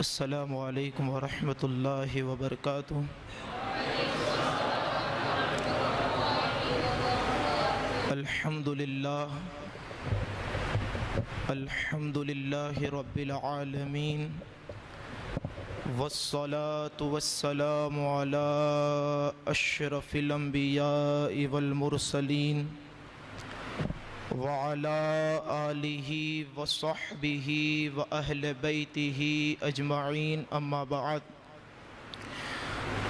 السلام علیکم ورحمۃ اللہ وبرکاتہ۔ الحمد للہ رب العالمین، والصلاة والسلام علی اشرف الانبیاء والمرسلین وعلى آلہ وصحبہ وأہل بیتہ اجمعین، اما بعد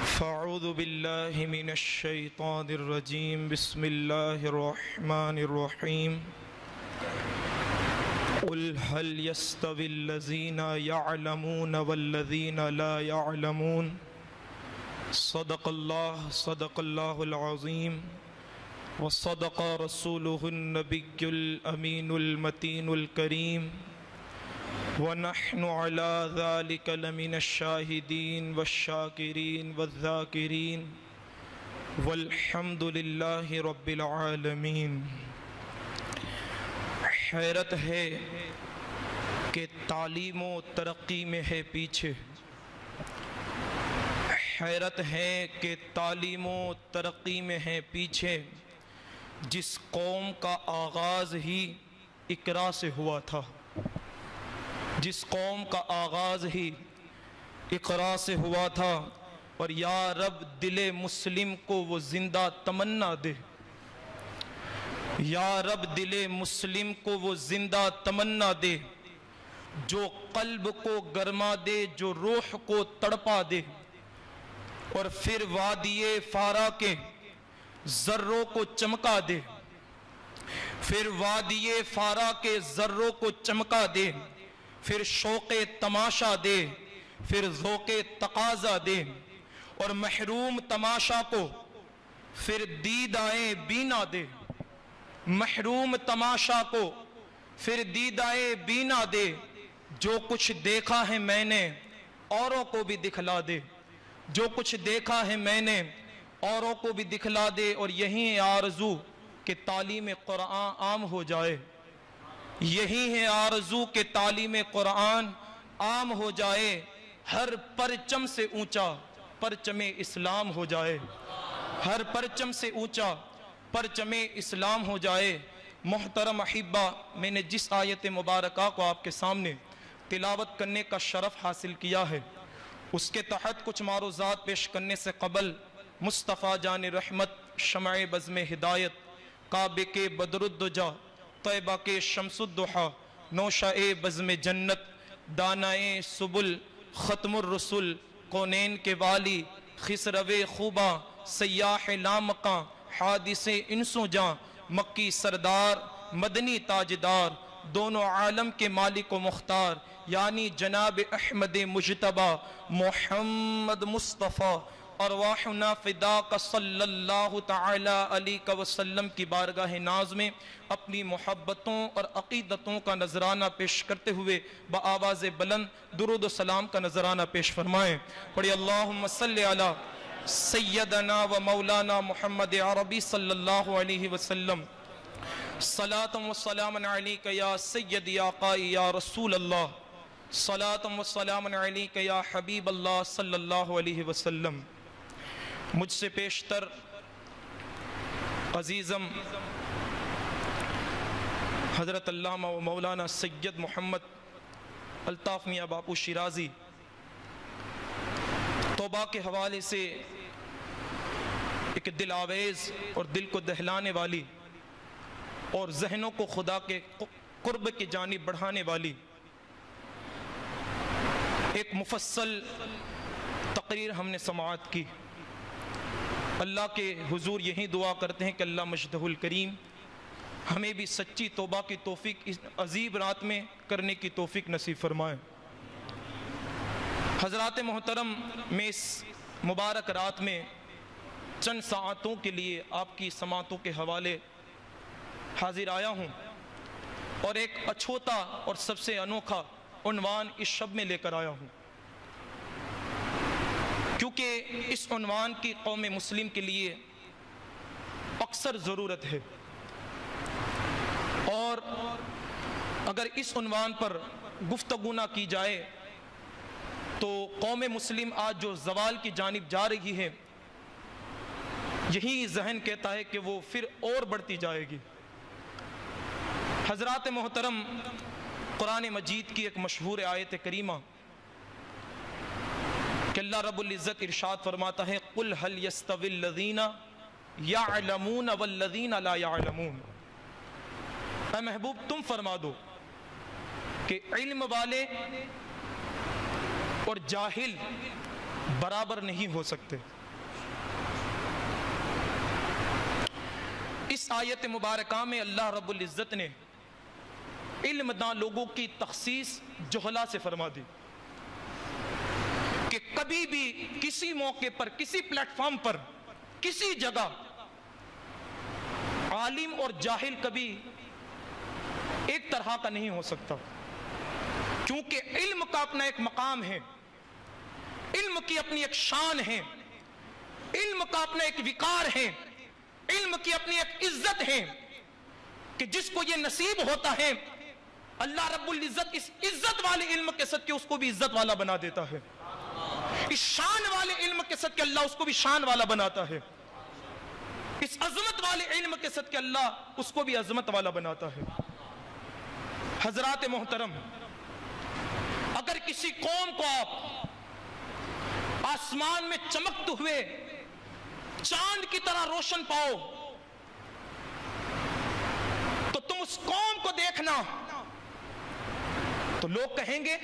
فاعوذ باللہ من الشیطان الرجیم، بسم اللہ الرحمن الرحیم۔ قل هل يستوي الذین يعلمون والذین لا يعلمون، صدق اللہ العظیم، وصدق رسوله النبی الامین المتین الکریم، ونحن على ذلك لمن الشاہدین والشاکرین والذاکرین، والحمد للہ رب العالمین۔ حیرت ہے کہ تعلیم و ترقی میں ہے پیچھے، حیرت ہے کہ تعلیم و ترقی میں ہے پیچھے، جس قوم کا آغاز ہی اقرا سے ہوا تھا، جس قوم کا آغاز ہی اقرا سے ہوا تھا، اور یا رب دل مسلم کو وہ زندہ تمنا دے، یا رب دل مسلم کو وہ زندہ تمنا دے، جو قلب کو گرما دے، جو روح کو تڑپا دے، اور پھر وادی فارا کے ذروں کو چمکا دے، پھر وادی فارا کے ذروں کو چمکا دے، پھر شوق تماشا دے، پھر ذوق تقاضا دے، اور محروم تماشا کو پھر دیدائے بینا دے، محروم تماشا کو پھر دیدائے بینا دے، جو کچھ دیکھا ہے میں نے اوروں کو بھی دکھلا دے، جو کچھ دیکھا ہے میں نے اوروں کو بھی دکھلا دے، اور یہی ہے آرزو کہ تعلیم قرآن عام ہو جائے، یہی ہے آرزو کہ تعلیم قرآن عام ہو جائے، ہر پرچم سے اونچا پرچم اسلام ہو جائے، ہر پرچم سے اونچا پرچم اسلام ہو جائے۔ محترم احبہ، میں نے جس آیت مبارکہ کو آپ کے سامنے تلاوت کرنے کا شرف حاصل کیا ہے، اس کے تحت کچھ معروضات پیش کرنے سے قبل مصطفیٰ جان رحمت، شمع بزم ہدایت، کعبے کے بدر الدجا، طیبہ کے شمس الضحیٰ، نوشہ بزم جنت، دانائے سبل، ختم الرسل، کونین کے والی، خسرو خوباں، سیاح لامکاں، حادث انسو جاں، مکی سردار، مدنی تاجدار، دونوں عالم کے مالک و مختار، یعنی جناب احمد مجتبی محمد مصطفیٰ، ارواحنا فداک صلی اللہ تعالی علیہ وسلم کی بارگاہ ناز میں اپنی محبتوں اور عقیدتوں کا نذرانہ پیش کرتے ہوئے بآواز بلند درود و سلام کا نذرانہ پیش فرمائیں۔ پڑھی اللہم صلی علی سیدنا و مولانا محمد عربی صلی اللہ علیہ وسلم، صلاة و سلام علیکہ یا سید یا آقائی یا رسول اللہ، صلاة و سلام علیکہ یا حبیب اللہ صلی اللہ علیہ وسلم۔ مجھ سے پیشتر عزیزم حضرت علامہ و مولانا سید محمد الطاف میاں باپو شیرازی توبہ کے حوالے سے ایک دل آویز اور دل کو دہلانے والی اور ذہنوں کو خدا کے قرب کی جانب بڑھانے والی ایک مفصل تقریر ہم نے سماعت کی۔ اللہ کے حضور یہی دعا کرتے ہیں کہ اللہ مجدہ الکریم ہمیں بھی سچی توبہ کی توفیق اس عظیم رات میں کرنے کی توفیق نصیب فرمائے۔ حضرات محترم، میں اس مبارک رات میں چند ساعتوں کے لیے آپ کی سماعتوں کے حوالے حاضر آیا ہوں، اور ایک اچھوتا اور سب سے انوکھا عنوان اس شب میں لے کر آیا ہوں، کیونکہ اس عنوان کی قوم مسلم کے لیے اکثر ضرورت ہے، اور اگر اس عنوان پر گفتگو نہ کی جائے تو قوم مسلم آج جو زوال کی جانب جا رہی ہے، یہی ذہن کہتا ہے کہ وہ پھر اور بڑھتی جائے گی۔ حضرات محترم، قرآن مجید کی ایک مشہور آیت کریمہ کہ اللہ رب العزت ارشاد فرماتا ہے قُلْ هَلْ يَسْتَوِي الَّذِينَ يَعْلَمُونَ وَالَّذِينَ لَا يَعْلَمُونَ، اے محبوب تم فرما دو کہ علم والے اور جاہل برابر نہیں ہو سکتے۔ اس آیت مبارکہ میں اللہ رب العزت نے علم داں لوگوں کی تخصیص جہلا سے فرما دی کہ کبھی بھی کسی موقع پر، کسی پلیٹ فارم پر، کسی جگہ عالم اور جاہل کبھی ایک طرح کا نہیں ہو سکتا، کیونکہ علم کا اپنا ایک مقام ہے، علم کی اپنی ایک شان ہے، علم کا اپنا ایک وقار ہے، علم کی اپنی ایک عزت ہے کہ جس کو یہ نصیب ہوتا ہے اللہ رب العزت اس عزت والے علم کے صدقے اس کو بھی عزت والا بنا دیتا ہے، اس شان والے علم کے صدقے اللہ اس کو بھی شان والا بناتا ہے، اس عظمت والے علم کے صدقے اللہ اس کو بھی عظمت والا بناتا ہے۔ حضرات محترم، اگر کسی قوم کو آپ آسمان میں چمکتے ہوئے چاند کی طرح روشن پاؤ تو تم اس قوم کو دیکھنا تو لوگ کہیں گے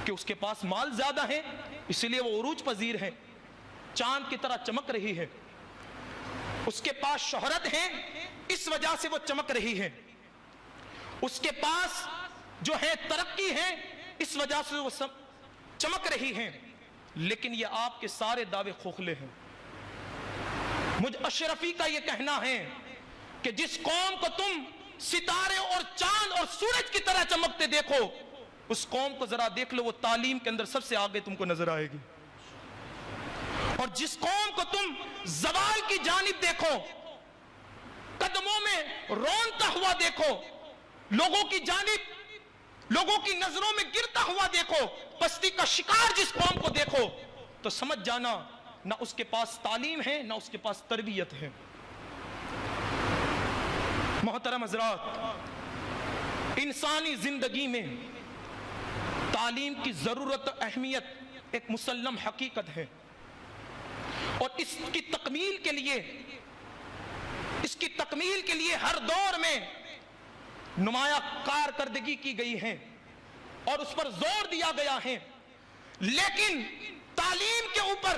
کہ اس کے پاس مال زیادہ ہے اس لیے وہ عروج پذیر ہے، چاند کی طرح چمک رہی ہے، اس کے پاس شہرت ہے اس وجہ سے وہ چمک رہی ہے، اس کے پاس جو ہے ترقی ہے اس وجہ سے وہ چمک رہی ہے، لیکن یہ آپ کے سارے دعوے کھوکھلے ہیں۔ مجھ اشرفی کا یہ کہنا ہے کہ جس قوم کو تم ستارے اور چاند اور سورج کی طرح چمکتے دیکھو اس قوم کو ذرا دیکھ لو، وہ تعلیم کے اندر سب سے آگے تم کو نظر آئے گی، اور جس قوم کو تم زوال کی جانب دیکھو، قدموں میں رونتا ہوا دیکھو، لوگوں کی جانب، لوگوں کی نظروں میں گرتا ہوا دیکھو، پستی کا شکار جس قوم کو دیکھو تو سمجھ جانا نہ اس کے پاس تعلیم ہے نہ اس کے پاس تربیت ہے۔ محترم حضرات، انسانی زندگی میں تعلیم کی ضرورت و اہمیت ایک مسلم حقیقت ہے، اور اس کی تکمیل کے لیے ہر دور میں نمایاں کارکردگی کی گئی ہے اور اس پر زور دیا گیا ہے، لیکن تعلیم کے اوپر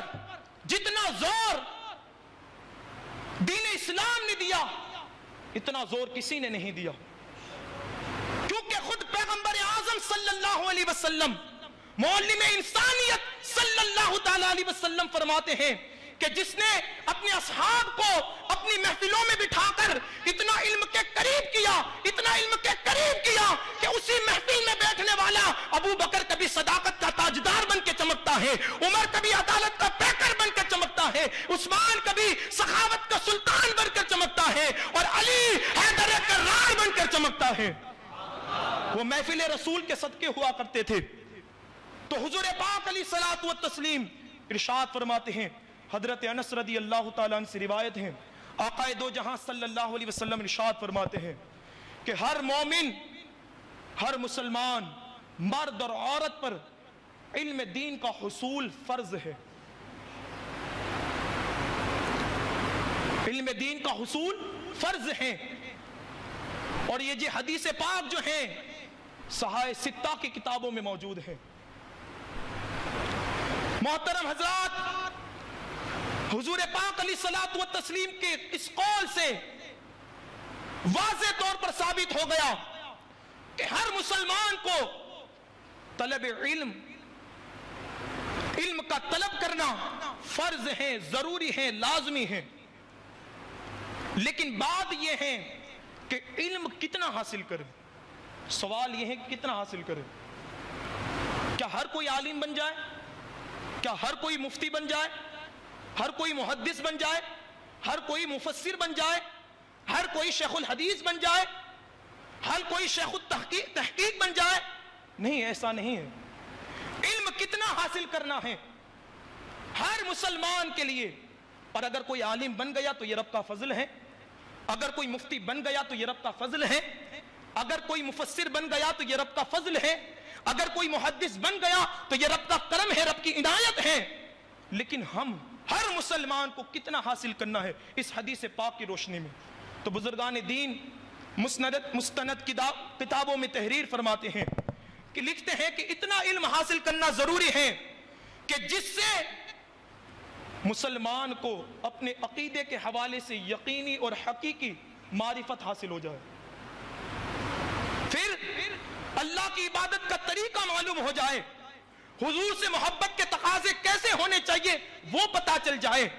جتنا زور دین اسلام نے دیا اتنا زور کسی نے نہیں دیا، کیونکہ خود پیغمبر اعظم صلی اللہ علیہ وسلم، معلم انسانیت صلی اللہ تعالی علیہ وسلم فرماتے ہیں کہ جس نے اپنے اصحاب کو اپنی محفلوں میں بٹھا کر اتنا علم کے قریب کیا، اتنا علم کے قریب کیا کہ اسی محفل میں بیٹھنے والا ابو بکر کبھی صداقت کا تاجدار بن کے چمکتا ہے، عمر کبھی عدالت کا پیکر بن کر چمکتا ہے، عثمان کبھی سخاوت کا سلطان بن کر چمکتا ہے، اور علی حیدر کرار بن کر چمکتا ہے۔ وہ محفل رسول کے صدقے ہوا کرتے تھے۔ تو حضور پاک علیہ الصلوۃ والتسلیم ارشاد فرماتے ہیں، حضرت انس رضی اللہ تعالیٰ عنہ سے روایت ہے، آقا دو جہاں صلی اللہ علیہ وسلم ارشاد فرماتے ہیں کہ ہر مومن، ہر مسلمان، مرد اور عورت پر علم دین کا حصول فرض ہے، علم دین کا حصول فرض ہے، اور یہ جی حدیث پاک جو ہیں صحائح ستہ کی کتابوں میں موجود ہے۔ محترم حضرات، حضور پاک علیہ الصلوۃ والتسلیم کے اس قول سے واضح طور پر ثابت ہو گیا کہ ہر مسلمان کو طلب علم کا طلب کرنا فرض ہے، ضروری ہے، لازمی ہے، لیکن بات یہ ہے کہ علم کتنا حاصل کرے۔ سوال یہ ہے کہ کتنا حاصل کرے۔ کیا ہر کوئی عالم بن جائے؟ کیا ہر کوئی مفتی بن جائے؟ ہر کوئی محدث بن جائے؟ ہر کوئی مفسر بن جائے؟ ہر کوئی شیخ الحدیث بن جائے؟ ہر کوئی شیخ التحقیق بن جائے؟ نہیں، ایسا نہیں ہے۔ علم کتنا حاصل کرنا ہے ہر مسلمان کے لیے. اور اگر کوئی عالم بن گیا تو یہ رب کا فضل ہے, اگر کوئی مفتی بن گیا تو یہ رب کا فضل ہے, اگر کوئی مفسر بن گیا تو یہ رب کا فضل ہے, اگر کوئی محدث بن گیا تو یہ رب کا کرم ہے, رب کی عنایت ہے. لیکن ہم ہر مسلمان کو کتنا حاصل کرنا ہے اس حدیث پاک کی روشنی میں. تو بزرگان دین مستند کتابوں میں تحریر فرماتے ہیں کہ لکھتے ہیں کہ اتنا علم حاصل کرنا ضروری ہے کہ جس سے مسلمان کو اپنے عقیدے کے حوالے سے یقینی اور حقیقی معرفت حاصل ہو جائے, پھر اللہ کی عبادت کا طریقہ معلوم ہو جائے, حضور سے محبت کے تقاضے کیسے ہونے چاہیے وہ پتا چل جائے,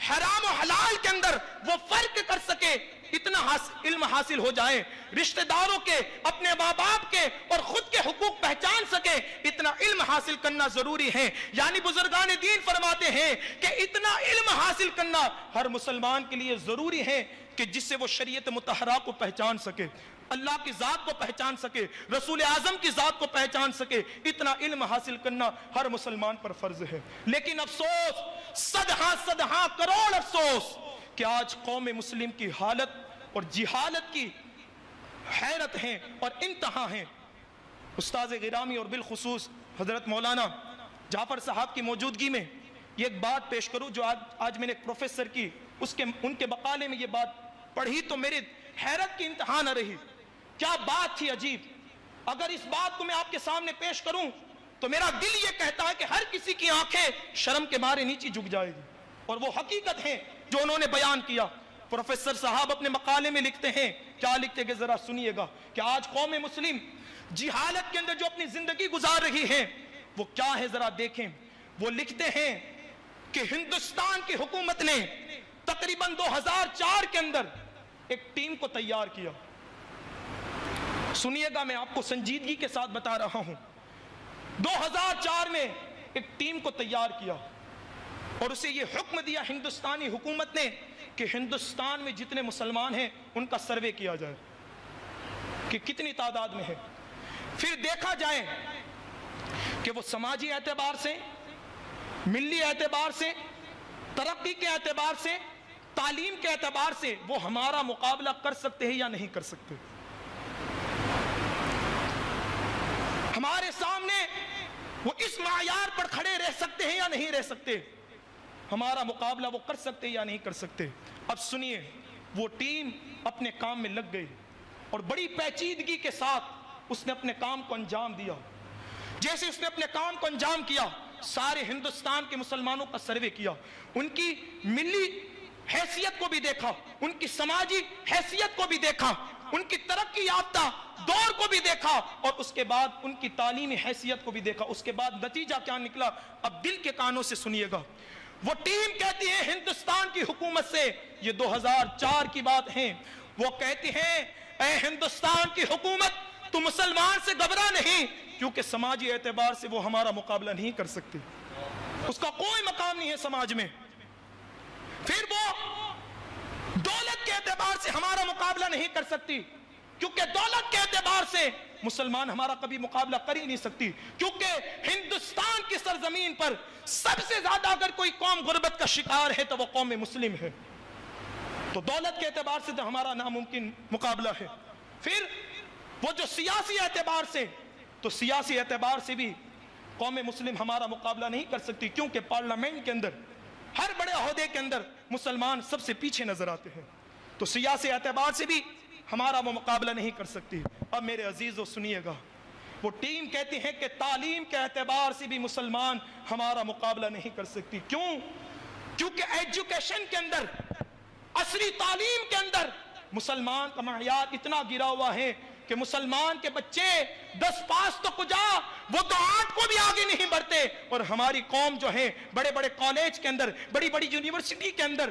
حرام و حلال کے اندر وہ فرق کر سکے, اتنا علم حاصل ہو جائے, رشتہ داروں کے, اپنے ماں باپ کے اور خود کے حقوق پہچان سکے, اتنا علم حاصل کرنا ضروری ہے. یعنی بزرگان دین فرماتے ہیں کہ اتنا علم حاصل کرنا ہر مسلمان کے لیے ضروری ہے کہ جس سے وہ شریعت مطہرہ کو پہچان سکے, اللہ کی ذات کو پہچان سکے, رسول اعظم کی ذات کو پہچان سکے. اتنا علم حاصل کرنا ہر مسلمان پر فرض ہے. لیکن افسوس, صدہاں کروڑ افسوس کہ آج قوم مسلم کی حالت اور جہالت کی حیرت ہیں اور انتہا ہیں. استاذ گرامی اور بالخصوص حضرت مولانا جعفر صاحب کی موجودگی میں یہ ایک بات پیش کروں جو آج میں نے پروفیسر کی ان کے مقالے میں یہ بات پڑھی تو میری حیرت کی انتہا نہ رہی. کیا بات تھی عجیب. اگر اس بات کو میں آپ کے سامنے پیش کروں تو میرا دل یہ کہتا ہے کہ ہر کسی کی آنکھیں شرم کے مارے نیچے جھک جائے گی, اور وہ حقیقت ہے جو انہوں نے بیان کیا. پروفیسر صاحب اپنے مقالے میں لکھتے ہیں, کیا لکھتے کہ ذرا سنیے گا, کہ آج قوم مسلم جہالت کے اندر جو اپنی زندگی گزار رہی ہے وہ کیا ہے ذرا دیکھیں. وہ لکھتے ہیں کہ ہندوستان کی حکومت نے تقریباً 2004 کے اندر ایک ٹیم کو تیار کیا. سنیے گا, میں آپ کو سنجیدگی کے ساتھ بتا رہا ہوں. 2004 میں ایک ٹیم کو تیار کیا اور اسے یہ حکم دیا ہندوستانی حکومت نے کہ ہندوستان میں جتنے مسلمان ہیں ان کا سروے کیا جائے کہ کتنی تعداد میں ہے. پھر دیکھا جائے کہ وہ سماجی اعتبار سے, ملی اعتبار سے, ترقی کے اعتبار سے, تعلیم کے اعتبار سے وہ ہمارا مقابلہ کر سکتے ہیں یا نہیں کر سکتے. ہمارے سامنے وہ اس معیار پر کھڑے رہ سکتے ہیں یا نہیں رہ سکتے, ہمارا مقابلہ وہ کر سکتے ہیں یا نہیں کر سکتے. اب سنیے, وہ ٹیم اپنے کام میں لگ گئی اور بڑی پیچیدگی کے ساتھ اس نے اپنے کام کو انجام دیا. جیسے اس نے اپنے کام کو انجام کیا, سارے ہندوستان کے مسلمانوں کا سروے کیا, ان کی ملی حیثیت کو بھی دیکھا, ان کی سماجی حیثیت کو بھی دیکھا, ان کی ترقی یافتہ دور کو بھی دیکھا, اور اس کے بعد ان کی تعلیمی حیثیت کو بھی دیکھا. اس کے بعد نتیجہ کیا نکلا, اب دل کے کانوں سے سنیے گا. وہ ٹیم کہتی ہے ہندوستان کی حکومت سے, یہ 2004 کی بات ہے, وہ کہتی ہیں اے ہندوستان کی حکومت تو مسلمان سے گھبرا نہیں, کیونکہ سماجی اعتبار سے وہ ہمارا مقابلہ نہیں کر سکتے, اس کا کوئی مقام نہیں ہے سماج میں. پھر وہ دولت کے اعتبار سے ہمارا مقابلہ نہیں کر سکتی, کیونکہ دولت کے اعتبار سے مسلمان ہمارا کبھی مقابلہ کر ہی نہیں سکتی, کیونکہ ہندوستان کی سرزمین پر سب سے زیادہ اگر کوئی قوم غربت کا شکار ہے تو وہ قوم مسلم ہے. تو دولت کے اعتبار سے تو ہمارا ناممکن مقابلہ ہے. پھر وہ جو سیاسی اعتبار سے, تو سیاسی اعتبار سے بھی قوم مسلم ہمارا مقابلہ نہیں کر سکتی, کیونکہ پارلیمنٹ کے اندر ہر بڑے عہدے کے اندر مسلمان سب سے پیچھے نظر آتے ہیں, تو سیاسی اعتبار سے بھی ہمارا وہ مقابلہ نہیں کر سکتی. اب میرے عزیزو سنیے گا, وہ ٹیم کہتی ہے کہ تعلیم کے اعتبار سے بھی مسلمان ہمارا مقابلہ نہیں کر سکتی. کیوں؟ کیونکہ ایجوکیشن کے اندر, عصری تعلیم کے اندر مسلمان کا معیار اتنا گرا ہوا ہے کہ مسلمان کے بچے 10 پاس تو کجا, وہ تو 8 کو بھی آگے نہیں بڑھتے, اور ہماری قوم جو ہے بڑے بڑے کالج کے اندر, بڑی بڑی یونیورسٹی کے اندر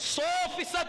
100%,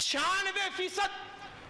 96%।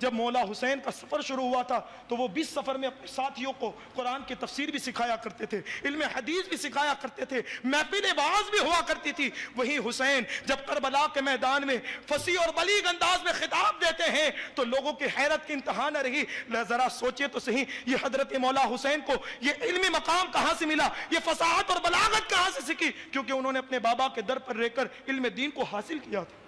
جب مولا حسین کا سفر شروع ہوا تھا تو وہ 20 سفر میں اپنے ساتھیوں کو قرآن کی تفسیر بھی سکھایا کرتے تھے، علم حدیث بھی سکھایا کرتے تھے، محفل واعظ بھی ہوا کرتی تھی۔ وہی حسین جب کربلا کے میدان میں فصیح اور بلیغ انداز میں خطاب دیتے ہیں تو لوگوں کی حیرت کی انتہا نہ رہی۔ ذرا سوچئے تو صحیح، یہ حضرت مولا حسین کو یہ علمی مقام کہاں سے ملا، یہ فصاحت اور بلاغت کہاں سے سیکھی؟ کیونکہ انہوں نے اپنے بابا کے در پر رہ کر علم دین کو حاصل کیا تھا،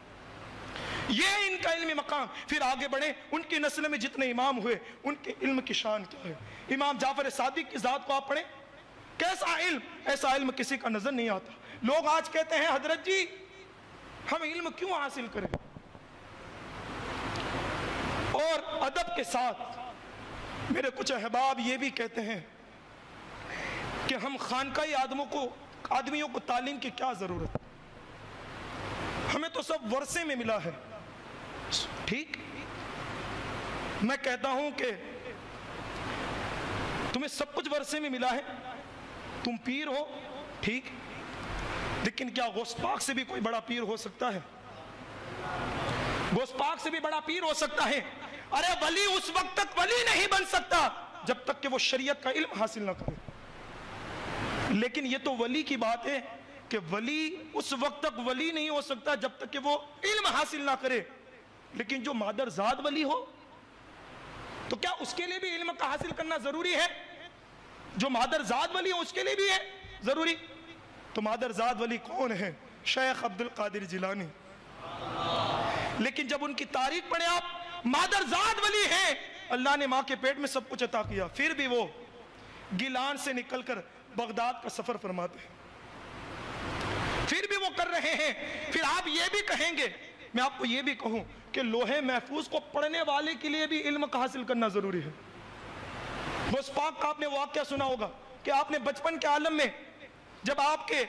یہ ان کا علمی مقام۔ پھر آگے بڑھیں، ان کی نسل میں جتنے امام ہوئے ان کے علم کی شان کیا ہے۔ امام جعفر صادق کی ذات کو آپ پڑھیں، کیسا علم، ایسا علم کسی کا نظر نہیں آتا۔ لوگ آج کہتے ہیں حضرت جی ہم علم کیوں حاصل کریں، اور ادب کے ساتھ میرے کچھ احباب یہ بھی کہتے ہیں کہ ہم خانقاہی آدمیوں کو تعلیم کی کیا ضرورت، ہمیں تو سب ورثے میں ملا ہے۔ ٹھیک، میں کہتا ہوں کہ تمہیں سب کچھ ورثے میں ملا ہے، تم پیر ہو، ٹھیک، لیکن کیا غوث پاک سے بھی کوئی بڑا پیر ہو سکتا ہے؟ غوث پاک سے بھی بڑا پیر ہو سکتا ہے؟ ارے ولی اس وقت تک ولی نہیں بن سکتا جب تک کہ وہ شریعت کا علم حاصل نہ کرے۔ لیکن یہ تو ولی کی بات ہے کہ ولی اس وقت تک ولی نہیں ہو سکتا جب تک کہ وہ علم حاصل نہ کرے، لیکن جو مادر زاد ولی ہو تو کیا اس کے لیے بھی علم کا حاصل کرنا ضروری ہے؟ جو مادر زاد ولی ہو اس کے لیے بھی ہے ضروری؟ تو مادر زاد ولی کون ہے؟ شیخ عبد القادر جیلانی۔ لیکن جب ان کی تاریخ پڑھیں آپ، مادر زاد ولی ہیں، اللہ نے ماں کے پیٹ میں سب کچھ عطا کیا، پھر بھی وہ گیلان سے نکل کر بغداد کا سفر فرماتے ہیں، پھر بھی وہ کر رہے ہیں۔ پھر آپ یہ بھی کہیں گے، میں آپ کو یہ بھی کہوں کہ لوح محفوظ کو پڑھنے والے کے لیے بھی علم کا حاصل کرنا ضروری ہے۔ غوث پاک کا آپ نے واقعہ سنا ہوگا کہ آپ نے بچپن کے عالم میں جب آپ کے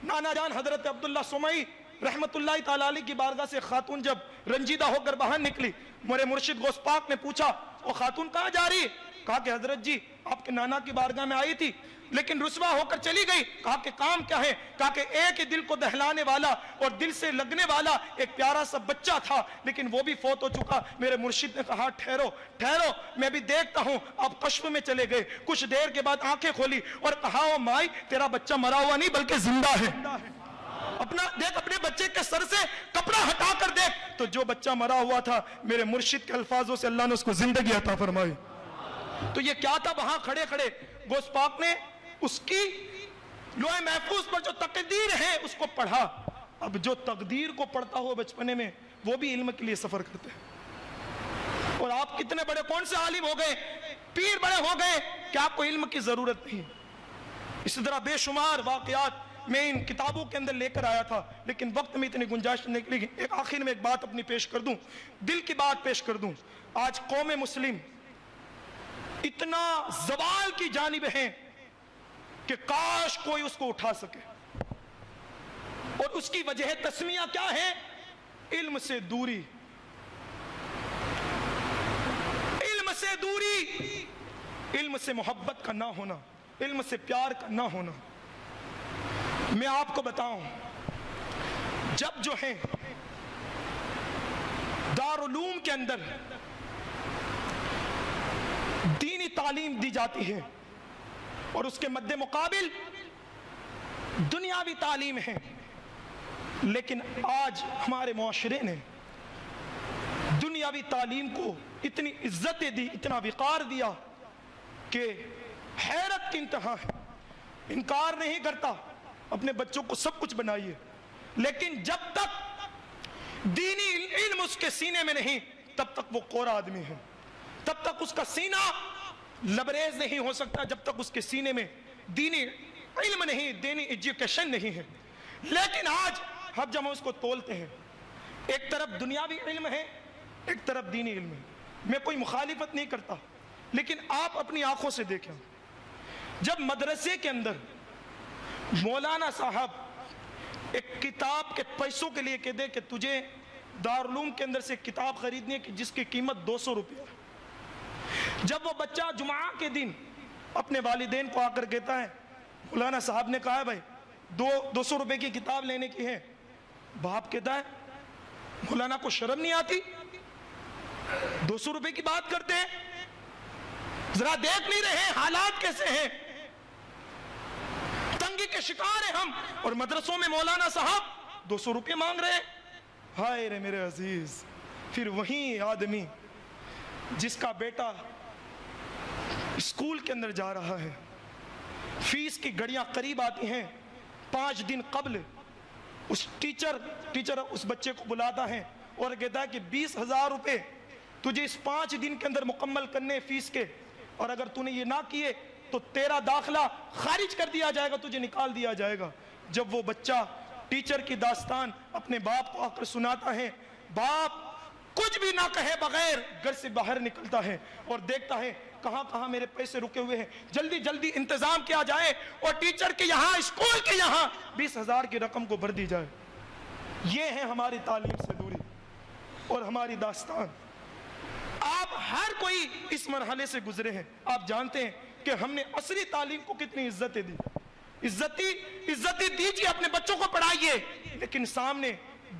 نانا جان حضرت عبداللہ سمعی رحمت اللہ تعالیٰ علیہ کی بارگاہ سے خاتون جب رنجیدہ ہو کر باہر نکلی، میرے مرشد غوث پاک نے پوچھا وہ خاتون کہاں جا رہی ہے؟ کہا کہ حضرت جی آپ کے نانا کی بارگاہ میں آئی تھی لیکن رسوا ہو کر چلی گئی۔ کہا کہ کام کیا ہے؟ کہا کہ ایک ہی دل کو دہلانے والا اور دل سے لگنے والا ایک پیارا سا بچہ تھا لیکن وہ بھی فوت ہو چکا۔ میرے مرشد نے کہا ٹھہرو ٹھہرو، میں بھی دیکھتا ہوں۔ آپ کشف میں چلے گئے، کچھ دیر کے بعد آنکھیں کھولی اور کہا او مائی تیرا بچہ مرا ہوا نہیں بلکہ زندہ ہے۔ اپنا دیکھ، اپنے بچے کے سر سے کپڑا ہٹا کر دیکھ، تو جو بچہ مرا ہوا تھا میرے مرشد کے الفاظوں سے اللہ نے اس کو زندگی عطا فرمائی۔ تو یہ کیا تھا؟ وہاں کھڑے کھڑے غوث پاک نے اس کی لوح محفوظ پر جو تقدیر ہے اس کو پڑھا۔ اب جو تقدیر کو پڑھتا ہو بچپنے میں وہ بھی علم کے لیے سفر کرتے ہیں، اور آپ کتنے بڑے کون سے عالم ہو گئے، پیر بڑے ہو گئے کہ آپ کو علم کی ضرورت نہیں۔ اسی طرح بے شمار واقعات میں ان کتابوں کے اندر لے کر آیا تھا لیکن وقت میں اتنی گنجائش نہیں نکلی۔ ایک آخر میں ایک بات اپنی پیش کر دوں، دل کی بات پیش کر دوں۔ آج قوم مسلم اتنا زوال کی جانب ہیں کہ کاش کوئی اس کو اٹھا سکے، اور اس کی وجہ تسمیہ کیا ہے؟ علم سے دوری، علم سے دوری، علم سے محبت کا نہ ہونا، علم سے پیار کا نہ ہونا۔ میں آپ کو بتاؤں، جب جو ہے دارالعلوم کے اندر دینی تعلیم دی جاتی ہے اور اس کے مد مقابل دنیاوی تعلیم ہے، لیکن آج ہمارے معاشرے نے دنیاوی تعلیم کو اتنی عزت دی، اتنا وقار دیا کہ حیرت کی انتہا ہے۔ انکار نہیں کرتا، اپنے بچوں کو سب کچھ بنائیے، لیکن جب تک دینی علم اس کے سینے میں نہیں تب تک وہ کورا آدمی ہے، تب تک اس کا سینہ لبریز نہیں ہو سکتا جب تک اس کے سینے میں دینی علم نہیں، دینی ایجوکیشن نہیں ہے۔ لیکن آج ہم جب اس کو تولتے ہیں، ایک طرف دنیاوی علم ہے، ایک طرف دینی علم ہے۔ میں کوئی مخالفت نہیں کرتا، لیکن آپ اپنی آنکھوں سے دیکھیں، جب مدرسے کے اندر مولانا صاحب ایک کتاب کے پیسوں کے لیے کہہ دے کہ تجھے دارالعلوم کے اندر سے کتاب خریدنی ہے کہ جس کی قیمت 200 روپیہ، جب وہ بچہ جمعہ کے دن اپنے والدین کو آ کر کہتا ہے مولانا صاحب نے کہا ہے بھائی 200 روپے کی کتاب لینے کی ہے، باپ کہتا ہے مولانا کو شرم نہیں آتی؟ 200 کی بات کرتے ہیں, ذرا دیکھ نہیں رہے حالات کیسے ہیں, تنگی کے شکار ہیں ہم, اور مدرسوں میں مولانا صاحب 200 مانگ رہے ہیں. ہائے رے میرے عزیز. پھر وہی آدمی جس کا بیٹا اسکول کے اندر جا رہا ہے, فیس کی گھڑیاں قریب آتی ہیں, 5 دن قبل اس ٹیچر اس بچے کو بلاتا ہے اور کہتا ہے کہ 20,000 روپے تجھے اس 5 دن کے اندر مکمل کرنے فیس کے, اور اگر تو نے یہ نہ کیے تو تیرا داخلہ خارج کر دیا جائے گا, تجھے نکال دیا جائے گا. جب وہ بچہ ٹیچر کی داستان اپنے باپ کو آ کر سناتا ہے, باپ کچھ بھی نہ کہے بغیر گھر سے باہر نکلتا ہے اور دیکھتا ہے کہاں کہاں میرے پیسے رکے ہوئے ہیں, جلدی جلدی انتظام کیا جائے اور ٹیچر کے یہاں, اسکول کے یہاں 20,000 کی رقم کو بھر دی جائے. یہ ہے ہماری تعلیم سے دوری اور ہماری داستان. آپ ہر کوئی اس مرحلے سے گزرے ہیں. آپ جانتے ہیں کہ ہم نے عصری تعلیم کو کتنی عزتیں دی. عزتی دیجیے, اپنے بچوں کو پڑھائیے, لیکن سامنے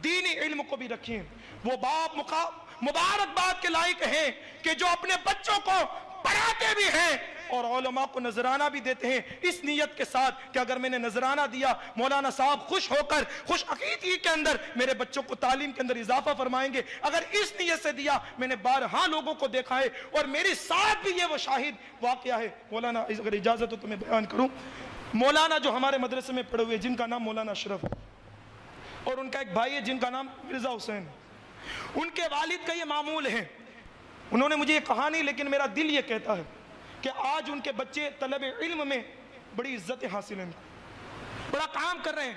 دینی علم کو بھی رکھیں. وہ باپ مبارکباد کے لائق ہیں کہ جو اپنے بچوں کو پڑھاتے بھی ہیں اور علماء کو نذرانہ بھی دیتے ہیں, اس نیت کے ساتھ کہ اگر میں نے نذرانہ دیا, مولانا صاحب خوش ہو کر خوش عقیدگی کے اندر میرے بچوں کو تعلیم کے اندر اضافہ فرمائیں گے. اگر اس نیت سے دیا, میں نے بارہا لوگوں کو دیکھا ہے اور میرے ساتھ بھی یہ وہ شاہد واقعہ ہے. مولانا اگر اجازت ہو تو میں بیان کروں. مولانا جو ہمارے مدرسے میں پڑھے ہوئے, جن کا نام مولانا اشرف ہے, اور ان کا ایک بھائی ہے جن کا نام مرزا حسین, ان کے والد کا یہ معمول ہے. انہوں نے مجھے یہ کہا نہیں, لیکن میرا دل یہ کہتا ہے کہ آج ان کے بچے طلب علم میں بڑی عزتیں حاصل ہیں, بڑا کام کر رہے ہیں,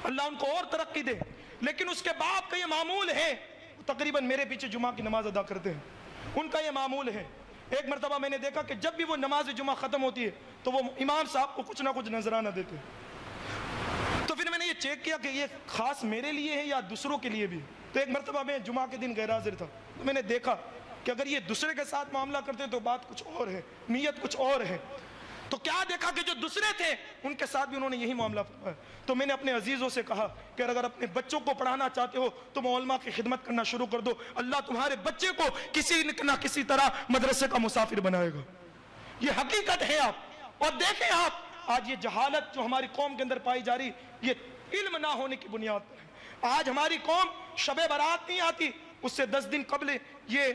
اللہ ان کو اور ترقی دے. لیکن اس کے باپ کا یہ معمول ہے, تقریباً میرے پیچھے جمعہ کی نماز ادا کرتے ہیں, ان کا یہ معمول ہے. ایک مرتبہ میں نے دیکھا کہ جب بھی وہ نماز جمعہ ختم ہوتی ہے تو وہ امام صاحب کو کچھ نہ کچھ نذرانہ دیتے ہیں. تو پھر میں نے یہ چیک کیا کہ یہ خاص میرے لیے ہے یا دوسروں کے لیے بھی. تو ایک مرتبہ میں جمعہ کے دن غیر حاضر تھا, تو میں نے دیکھا کہ اگر یہ دوسرے کے ساتھ معاملہ کرتے تو بات کچھ اور ہے, نیت کچھ اور ہے. تو کیا دیکھا کہ جو دوسرے تھے ان کے ساتھ بھی انہوں نے یہی معاملہ فرمایا. تو میں نے اپنے عزیزوں سے کہا کہ اگر اپنے بچوں کو پڑھانا چاہتے ہو تو علماء کی خدمت کرنا شروع کر دو, اللہ تمہارے بچے کو کسی نہ کسی طرح مدرسے کا مسافر بنائے گا. یہ حقیقت ہے. آپ اور دیکھیں, آپ آج یہ جہالت جو ہماری قوم کے اندر پائی جا رہی, یہ علم نہ ہونے کی بنیاد پر ہے. آج ہماری قوم شب برات نہیں آتی, اس سے 10 دن قبل یہ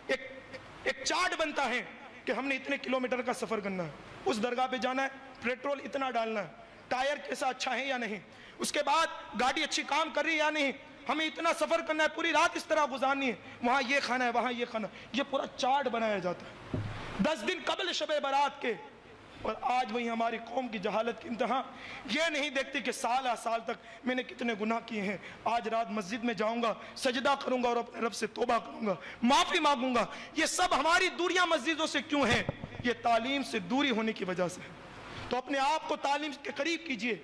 ایک چارٹ بنتا ہے کہ ہم نے اتنے کلومیٹر کا سفر کرنا ہے, اس درگاہ پہ جانا ہے, پیٹرول اتنا ڈالنا ہے, ٹائر کیسا اچھا ہے یا نہیں, اس کے بعد گاڑی اچھی کام کر رہی ہے یا نہیں, ہمیں اتنا سفر کرنا ہے, پوری رات اس طرح گزارنی ہے, وہاں یہ کھانا ہے, وہاں یہ کھانا, یہ پورا چارٹ بنایا جاتا ہے 10 دن قبل شب برات کے. اور آج وہی ہماری قوم کی جہالت کی انتہا, یہ نہیں دیکھتی کہ سال سال تک میں نے کتنے گناہ کیے ہیں. آج رات مسجد میں جاؤں گا, سجدہ کروں گا اور اپنے رب سے توبہ کروں گا, معافی مانگوں گا. یہ سب ہماری دوریاں مسجدوں سے کیوں ہیں؟ یہ تعلیم سے دوری ہونے کی وجہ سے ہے. تو اپنے آپ کو تعلیم کے قریب کیجئے,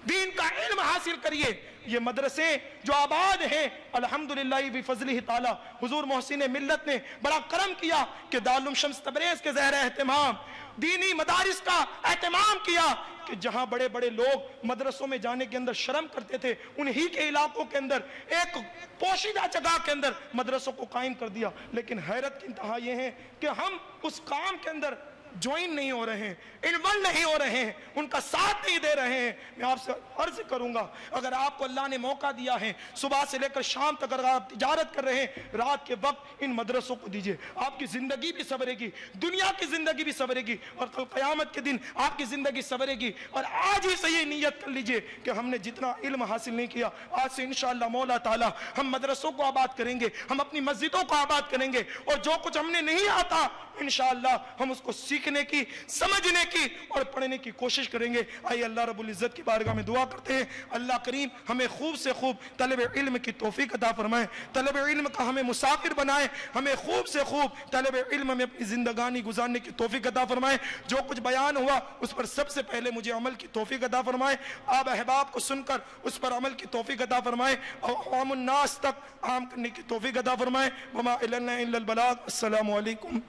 دین کا علم حاصل کریے. یہ مدرسے جو آباد ہیں الحمدللہ بفضلہ تعالی, حضور محسن ملت نے بڑا کرم کیا کہ دارالعلوم شمس تبریز کے زیر اہتمام دینی مدارس کا اہتمام کیا, کہ جہاں بڑے بڑے لوگ مدرسوں میں جانے کے اندر شرم کرتے تھے, انہی کے علاقوں کے اندر ایک پوشیدہ جگہ کے اندر مدرسوں کو قائم کر دیا. لیکن حیرت کی انتہا یہ ہے کہ ہم اس کام کے اندر جوائن نہیں ہو رہے ہیں, انوالو نہیں ہو رہے ہیں, ان کا ساتھ نہیں دے رہے ہیں. میں آپ سے عرض کروں گا, اگر آپ کو اللہ نے موقع دیا ہے, صبح سے لے کر شام تک اگر آپ تجارت کر رہے ہیں, رات کے وقت ان مدرسوں کو دیجئے. آپ کی زندگی بھی سنورے گی, دنیا کی زندگی بھی سنورے گی, اور کل قیامت کے دن آپ کی زندگی سنورے گی. اور آج ہی سے یہ نیت کر لیجئے کہ ہم نے جتنا علم حاصل نہیں کیا, آج سے انشاءاللہ مولا تعالی ہم مدرسوں کو آباد کریں گے, ہم اپنی مسجدوں کو آباد کریں گے, اور جو کچھ ہم نے نہیں آتا انشاءاللہ ہم اس کو سیکھنے کی, سمجھنے کی اور پڑھنے کی کوشش کریں گے. آئیے اللہ رب العزت کی بارگاہ میں دعا کرتے ہیں, اللہ کریم ہمیں خوب سے خوب طلب علم کی توفیق عطا فرمائے, طلب علم کا ہمیں مسافر بنائے, ہمیں خوب سے خوب طلب علم میں اپنی زندگانی گزارنے کی توفیق عطا فرمائے. جو کچھ بیان ہوا اس پر سب سے پہلے مجھے عمل کی توفیق عطا فرمائے, آپ احباب کو سن کر اس پر عمل کی توفیق عطا فرمائے, اور عوام الناس تک عام کرنے کی توفیق عطا فرمائے. وما الینا الا البلاغ. السلام علیکم.